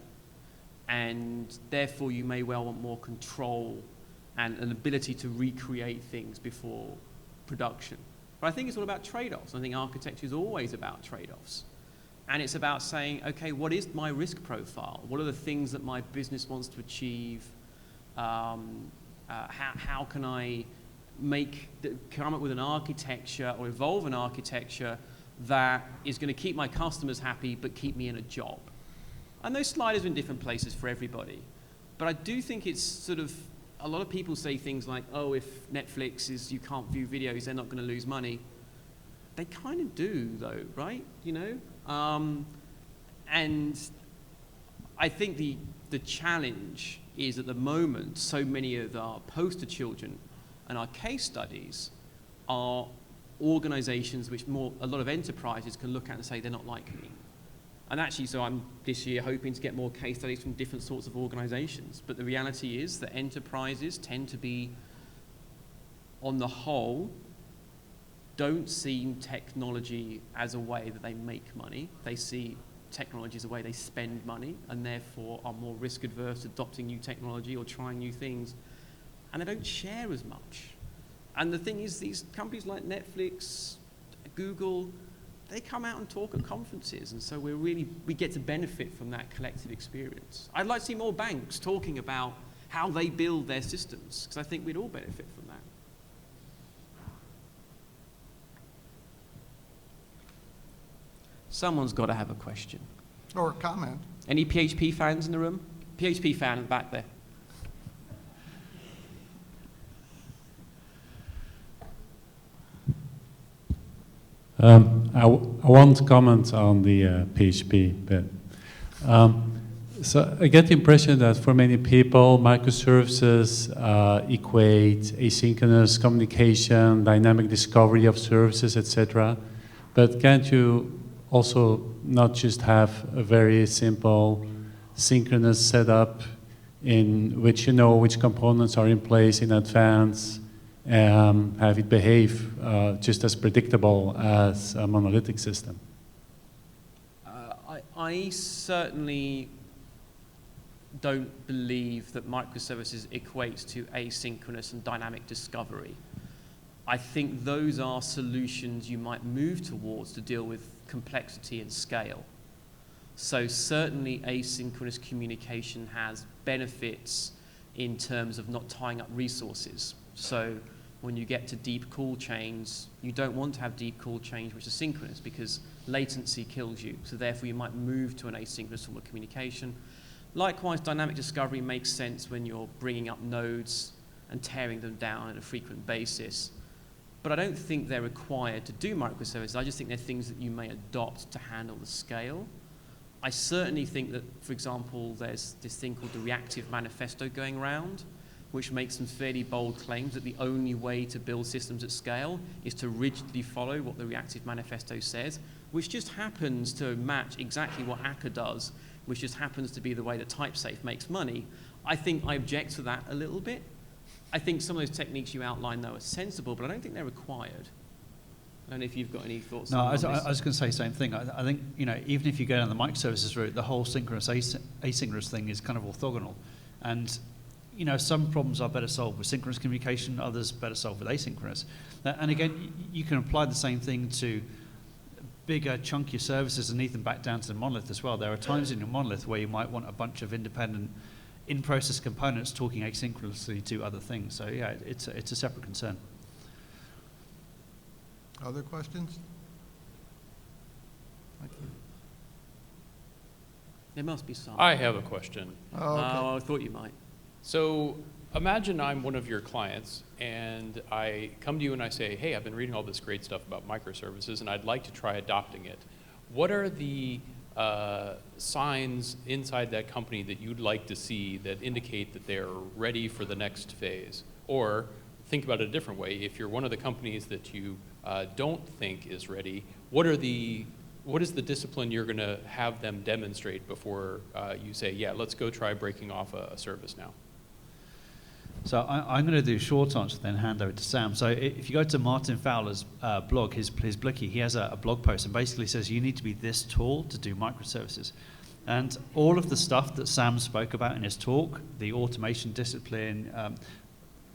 And therefore you may well want more control and an ability to recreate things before production. But I think it's all about trade-offs. I think architecture is always about trade-offs. And it's about saying, okay, what is my risk profile? What are the things that my business wants to achieve? How can I come up with an architecture or evolve an architecture that is going to keep my customers happy but keep me in a job? And those sliders are in different places for everybody. But I do think it's sort of, a lot of people say things like, oh, if Netflix is, you can't view videos, they're not going to lose money. They kind of do, though, right? You know? And I think the challenge is, at the moment, so many of our poster children and our case studies are organizations which a lot of enterprises can look at and say, they're not like me. And actually, so I'm this year hoping to get more case studies from different sorts of organizations. But the reality is that enterprises tend to be, on the whole, don't see technology as a way that they make money. They see technology as a way they spend money, and therefore are more risk adverse adopting new technology or trying new things. And they don't share as much. And the thing is, these companies like Netflix, Google, they come out and talk at conferences, and so we get to benefit from that collective experience. I'd like to see more banks talking about how they build their systems, because I think we'd all benefit from that. Someone's got to have a question.
Or a comment.
Any PHP fans in the room? PHP fan in the back there.
I won't comment on the PHP bit. So I get the impression that for many people, microservices equate asynchronous communication, dynamic discovery of services, etc. But can't you also not just have a very simple synchronous setup in which you know which components are in place in advance, have it behave just as predictable as a monolithic system?
I certainly don't believe that microservices equates to asynchronous and dynamic discovery. I think those are solutions you might move towards to deal with complexity and scale. So certainly asynchronous communication has benefits in terms of not tying up resources. So when you get to deep call chains, you don't want to have deep call chains which are synchronous, because latency kills you. So therefore you might move to an asynchronous form of communication. Likewise, dynamic discovery makes sense when you're bringing up nodes and tearing them down on a frequent basis. But I don't think they're required to do microservices. I just think they're things that you may adopt to handle the scale. I certainly think that, for example, there's this thing called the reactive manifesto going around, which makes some fairly bold claims that the only way to build systems at scale is to rigidly follow what the reactive manifesto says, which just happens to match exactly what Akka does, which just happens to be the way that TypeSafe makes money. I think I object to that a little bit. I think some of those techniques you outline, though, are sensible, but I don't think they're required. I don't know if you've got any thoughts on this.
I was going to say the same thing. I think, you know, even if you go down the microservices route, the whole synchronous asynchronous thing is kind of orthogonal. And, you know, some problems are better solved with synchronous communication, others better solved with asynchronous. And again, you can apply the same thing to bigger, chunkier services and need them back down to the monolith as well. There are times in your monolith where you might want a bunch of independent in-process components talking asynchronously to other things. So yeah, it's a separate concern.
Other questions? Thank you.
There must be some.
I have a question.
Oh, okay.
Oh, I thought you might.
So imagine I'm one of your clients, and I come to you and I say, hey, I've been reading all this great stuff about microservices, and I'd like to try adopting it. What are the signs inside that company that you'd like to see that indicate that they're ready for the next phase? Or think about it a different way. If you're one of the companies that you don't think is ready, what is the discipline you're going to have them demonstrate before you say, yeah, let's go try breaking off a service now?
So I'm going to do a short answer, then hand over to Sam. So if you go to Martin Fowler's blog, his Blicky, he has a blog post and basically says you need to be this tall to do microservices. And all of the stuff that Sam spoke about in his talk, the automation discipline,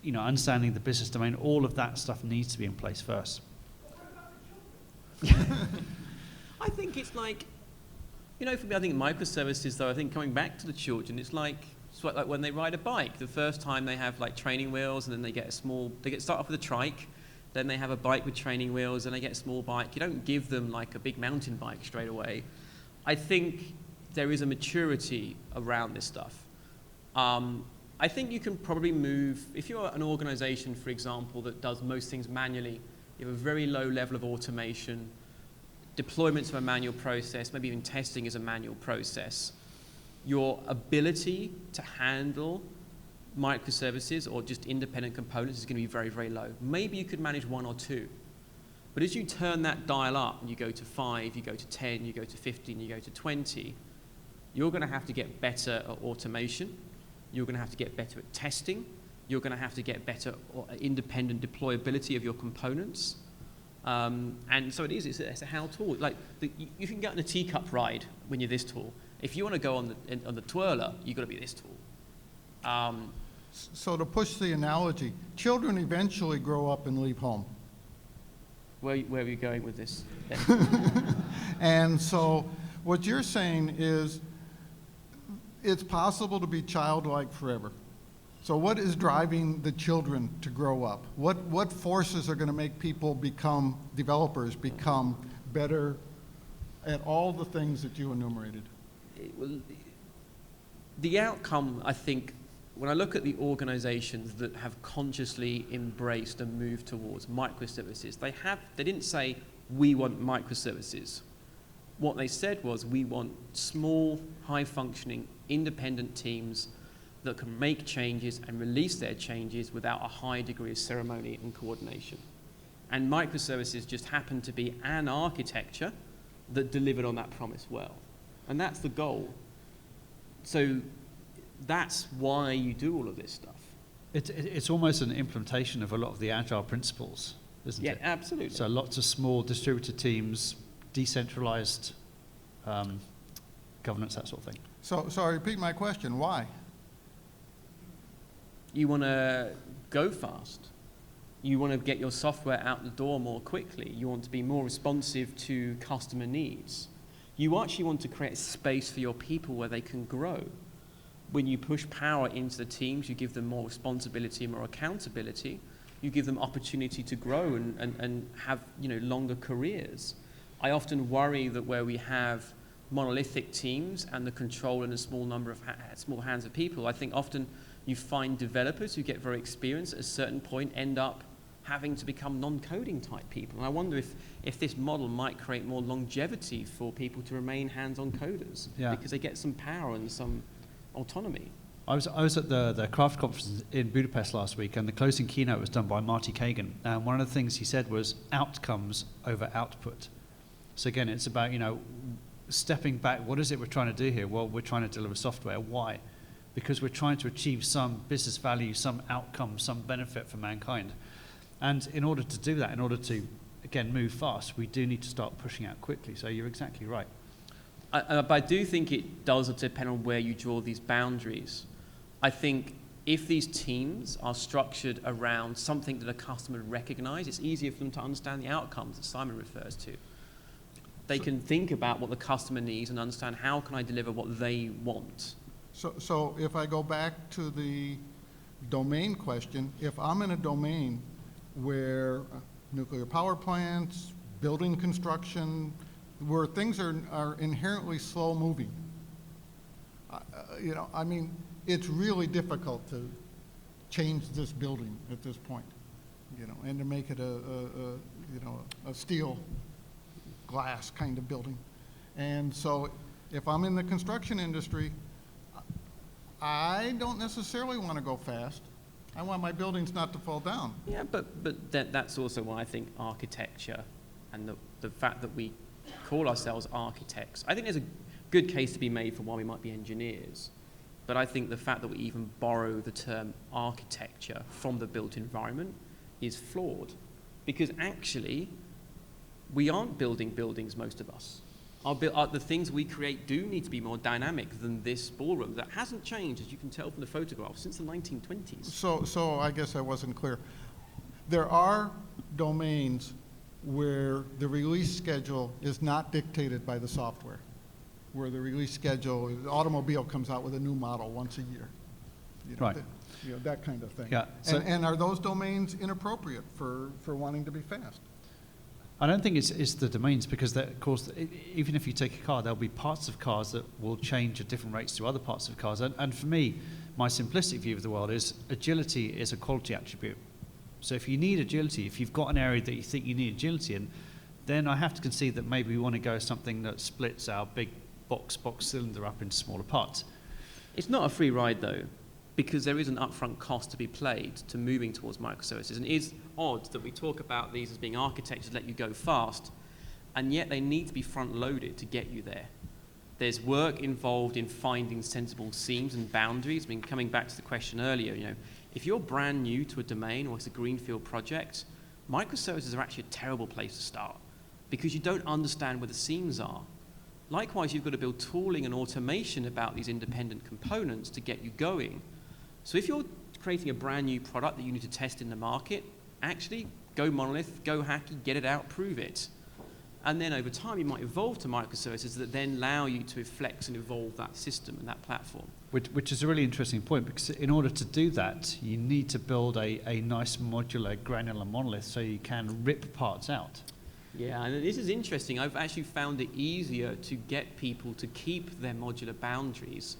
you know, understanding the business domain, all of that stuff needs to be in place first.
I think it's like, you know, for me, I think microservices, though, I think coming back to the children, it's like It's like when they ride a bike. The first time they have like training wheels, and then they start off with a trike, then they have a bike with training wheels, and they get a small bike. You don't give them like a big mountain bike straight away. I think there is a maturity around this stuff. I think you can probably move, if you're an organization, for example, that does most things manually, you have a very low level of automation, deployments of a manual process, maybe even testing is a manual process. Your ability to handle microservices or just independent components is going to be very, very low. Maybe you could manage 1 or 2. But as you turn that dial up and you go to 5, you go to 10, you go to 15, you go to 20, you're going to have to get better at automation. You're going to have to get better at testing. You're going to have to get better independent deployability of your components. And so it's a how tall. Like you can get on a teacup ride when you're this tall. If you want to go on the twirler, you've got to be this tall.
So to push the analogy, children eventually grow up and leave home.
Where are you going with this?
And so what you're saying is it's possible to be childlike forever. So what is driving the children to grow up? What forces are going to make people become developers, become better at all the things that you enumerated?
The outcome, I think, when I look at the organizations that have consciously embraced and moved towards microservices, they didn't say, we want microservices. What they said was, we want small, high-functioning, independent teams that can make changes and release their changes without a high degree of ceremony and coordination. And microservices just happened to be an architecture that delivered on that promise well. And that's the goal. So that's why you do all of this stuff.
It's almost an implementation of a lot of the agile principles, isn't it?
Yeah, absolutely.
So lots of small distributed teams, decentralized governance, that sort of thing.
So I repeat my question, why?
You want to go fast. You want to get your software out the door more quickly. You want to be more responsive to customer needs. You actually want to create space for your people where they can grow. When you push power into the teams, you give them more responsibility, more accountability. You give them opportunity to grow and have longer careers. I often worry that where we have monolithic teams and the control in a small number of small hands of people, I think often you find developers who get very experienced at a certain point end up having to become non-coding type people. And I wonder if this model might create more longevity for people to remain hands-on coders, because they get some power and some autonomy.
I was at the Craft conference in Budapest last week, and the closing keynote was done by Marty Kagan. And one of the things he said was outcomes over output. So again, it's about stepping back. What is it we're trying to do here? Well, we're trying to deliver software. Why? Because we're trying to achieve some business value, some outcome, some benefit for mankind. And in order to do that, in order to, again, move fast, we do need to start pushing out quickly. So you're exactly right.
But I do think it does depend on where you draw these boundaries. I think if these teams are structured around something that a customer would recognize, it's easier for them to understand the outcomes that Simon refers to. They can think about what the customer needs and understand how can I deliver what they want.
So if I go back to the domain question, if I'm in a domain where nuclear power plants, building construction, where things are inherently slow moving, it's really difficult to change this building at this point, and to make it a steel glass kind of building. And so if I'm in the construction industry, I don't necessarily want to go fast. I want my buildings not to fall down.
Yeah, but that's also why I think architecture and the fact that we call ourselves architects, I think there's a good case to be made for why we might be engineers. But I think the fact that we even borrow the term architecture from the built environment is flawed. Because actually, we aren't building buildings, most of us. The things we create do need to be more dynamic than this ballroom. That hasn't changed, as you can tell from the photograph, since the 1920s.
So I guess I wasn't clear. There are domains where the release schedule is not dictated by the software, where the release schedule, the automobile comes out with a new model once a year.
Right.
That kind of thing.
Yeah, so-
And are those domains inappropriate for wanting to be fast?
I don't think it's the domains, because of course, even if you take a car, there'll be parts of cars that will change at different rates to other parts of cars. And for me, my simplistic view of the world is agility is a quality attribute. So if you need agility, if you've got an area that you think you need agility in, then I have to concede that maybe we want to go something that splits our big box cylinder up into smaller parts.
It's not a free ride, though, because there is an upfront cost to be played to moving towards microservices. And it is odd that we talk about these as being architectures that let you go fast, and yet they need to be front-loaded to get you there. There's work involved in finding sensible seams and boundaries. I mean, coming back to the question earlier, if you're brand new to a domain or it's a greenfield project, microservices are actually a terrible place to start because you don't understand where the seams are. Likewise, you've got to build tooling and automation about these independent components to get you going. So if you're creating a brand new product that you need to test in the market, actually go monolith, go hacky, get it out, prove it. And then over time, you might evolve to microservices that then allow you to flex and evolve that system and that platform.
Which is a really interesting point, because in order to do that, you need to build a nice modular granular monolith so you can rip parts out.
Yeah, and this is interesting. I've actually found it easier to get people to keep their modular boundaries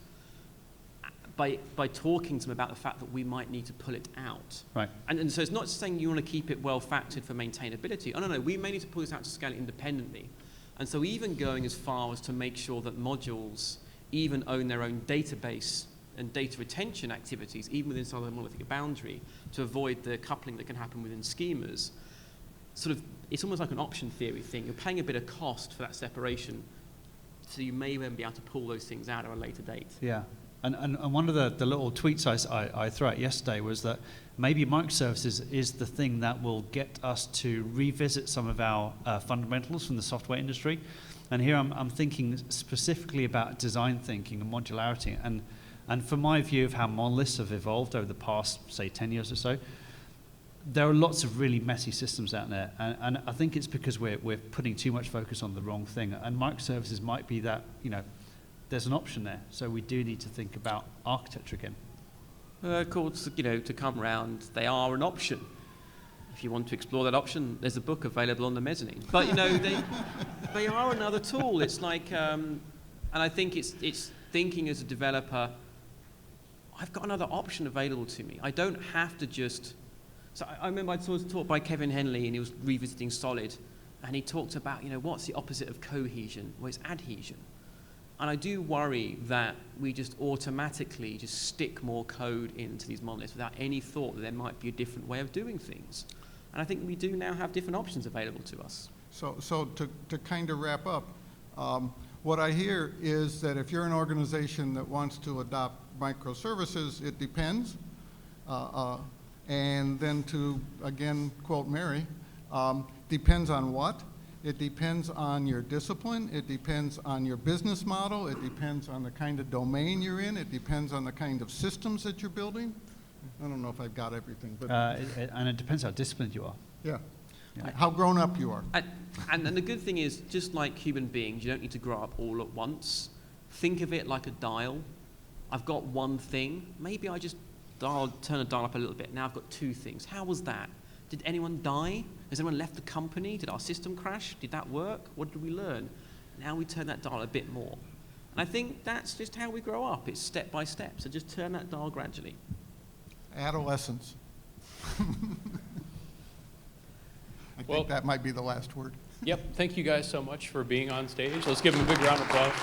by talking to them about the fact that we might need to pull it out.
Right.
And so it's not saying you want to keep it well factored for maintainability. Oh, no, we may need to pull this out to scale it independently. And so even going as far as to make sure that modules even own their own database and data retention activities, even within some of the monolithic boundary, to avoid the coupling that can happen within schemas. Sort of, it's almost like an option theory thing. You're paying a bit of cost for that separation, so you may then be able to pull those things out at a later date.
Yeah. And one of the little tweets I threw out yesterday was that maybe microservices is the thing that will get us to revisit some of our fundamentals from the software industry. And here I'm thinking specifically about design thinking and modularity. And from my view of how monoliths have evolved over the past, say, 10 years or so, there are lots of really messy systems out there. And I think it's because we're putting too much focus on the wrong thing. And microservices might be that, there's an option there. So we do need to think about architecture again.
Of course, to come around, they are an option. If you want to explore that option, there's a book available on the mezzanine. But, they are another tool. It's like, and I think it's thinking as a developer, I've got another option available to me. I don't have to just... So I remember I was taught by Kevin Henley, and he was revisiting Solid, and he talked about, what's the opposite of cohesion? Well, it's adhesion. And I do worry that we just automatically just stick more code into these monoliths without any thought that there might be a different way of doing things. And I think we do now have different options available to us.
So to kind of wrap up, what I hear is that if you're an organization that wants to adopt microservices, it depends. And then to, again, quote Mary, depends on what? It depends on your discipline. It depends on your business model. It depends on the kind of domain you're in. It depends on the kind of systems that you're building. I don't know if I've got everything, but
and it depends how disciplined you are.
yeah. How grown up you are.
And the good thing is, just like human beings, you don't need to grow up all at once. Think of it like a dial. I've got one thing. Maybe I just turn the dial up a little bit. Now I've got two things. How was that? Did anyone die? Has anyone left the company? Did our system crash? Did that work? What did we learn? Now we turn that dial a bit more. And I think that's just how we grow up. It's step by step. So just turn that dial gradually.
Adolescence. I
Well-
think that might be the last word.
Yep, thank you guys so much for being on stage. Let's give them a big round of applause.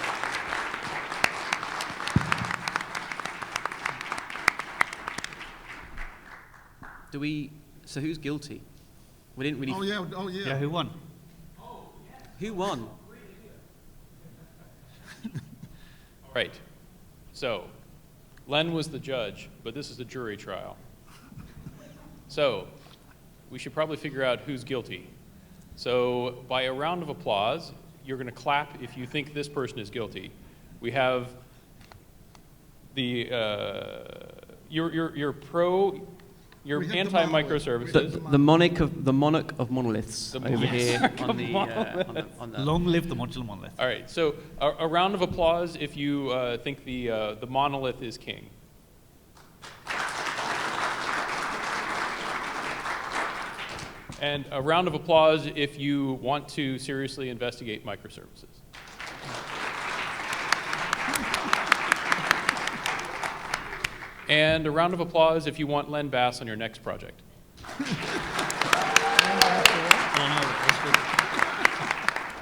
So who's guilty? We didn't really...
Oh yeah,
Yeah, who won?
Who won?
Right. So, Len was the judge, but this is a jury trial. So, we should probably figure out who's guilty. So, by a round of applause, you're going to clap if you think this person is guilty. We have the you're
We have the
anti-microservices.
The monarch of monoliths
The
over
monarch
here on the
Long live the modular monolith.
All right. So, a round of applause if you think the monolith is king. And a round of applause if you want to seriously investigate microservices. And a round of applause if you want Len Bass on your next project.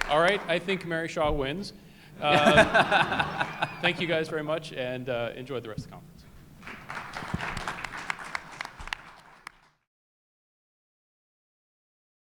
All right, I think Mary Shaw wins. Thank you guys very much, and enjoy the rest of the conference.